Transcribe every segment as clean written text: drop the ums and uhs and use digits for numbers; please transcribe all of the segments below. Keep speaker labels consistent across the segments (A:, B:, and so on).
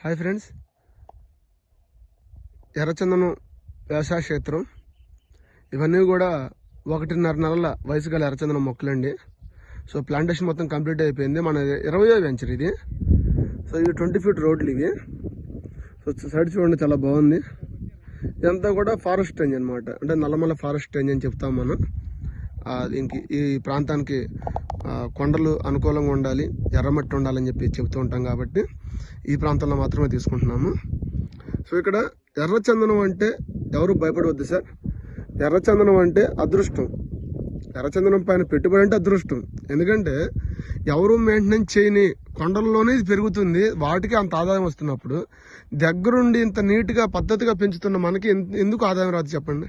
A: Hi friends, ఎర్రచందనం వ్యవసాయ క్షేత్రం. ఇవన్నీ కూడా 1.5 నెలల వయసు గల ఎర్రచందనం మొక్కలండి. సో ప్లాంటేషన్ మొత్తం కంప్లీట్ అయిపోయింది. మన 20వ వెంచర్ ఇది. సో ఇవి 20 ఫీట్ రోడ్లు ఇవి. సో సైడ్ చూడండి, చాలా బాగుంది. ఇదంతా కూడా ఫారెస్ట్ రేంజ్ అనమాట, అంటే నల్లమల్ల ఫారెస్ట్ రేంజ్ అని చెప్తాం మనం. దీనికి ఈ ప్రాంతానికి కొండలు అనుకూలంగా ఉండాలి, ఎర్రమట్టి ఉండాలని చెప్పి చెప్తూ ఉంటాం కాబట్టి ఈ ప్రాంతంలో మాత్రమే తీసుకుంటున్నాము. సో ఇక్కడ ఎర్రచందనం అంటే ఎవరు భయపడవద్దు సార్. ఎర్రచందనం అంటే అదృష్టం. ఎర్రచందనం పైన పెట్టుబడి అంటే అదృష్టం. ఎందుకంటే ఎవరు మెయింటెనెన్స్ చేయని కొండల్లోనే ఇది పెరుగుతుంది, వాటికి అంత ఆదాయం వస్తున్నప్పుడు దగ్గరుండి ఇంత నీట్గా పద్ధతిగా పెంచుతున్న మనకి ఎందుకు ఆదాయం రాదు చెప్పండి.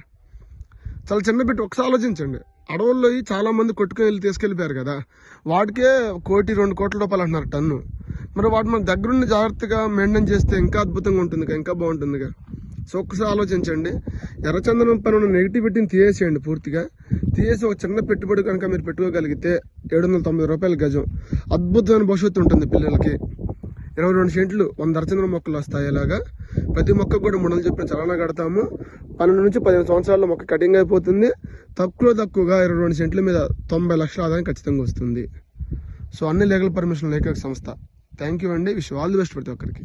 A: చాలా చిన్న పెట్టి ఒకసారి ఆలోచించండి. అడవుల్లో చాలా మంది కొట్టుకొని తీసుకెళ్ళిపోయారు కదా, వాటికే 1-2 కోట్ల రూపాయలు అంటున్నారు టన్ను. మరి వాటి మన దగ్గరుండి జాగ్రత్తగా మెయింటైన్ చేస్తే ఇంకా అద్భుతంగా ఉంటుందిగా, ఇంకా బాగుంటుందిగా. సో ఒక్కసారి ఆలోచించండి. ఎర్రచందనం పైన ఉన్న నెగిటివిటీని తీసేయండి, పూర్తిగా తీసేసి ఒక చిన్న పెట్టుబడి కనుక మీరు పెట్టుకోగలిగితే 790 రూపాయల గజం, అద్భుతమైన భవిష్యత్తు ఉంటుంది పిల్లలకి. 22 సెంట్లు 100 ఎర్రచందనం మొక్కలు వస్తాయి. ఇలాగా ప్రతి మొక్కకు కూడా 3 చెప్పిన చలానా కడతాము. 12 నుంచి 15 సంవత్సరాల్లో మొక్క కటింగ్ అయిపోతుంది. తక్కువగా 22 సెంట్ల మీద 90 లక్షల ఆదాయం ఖచ్చితంగా వస్తుంది. సో అన్ని లీగల్ పర్మిషన్ లేక సంస్థ. థ్యాంక్ యూ అండి. విష్ ఆల్ ది బెస్ట్ ప్రతి ఒక్కరికి.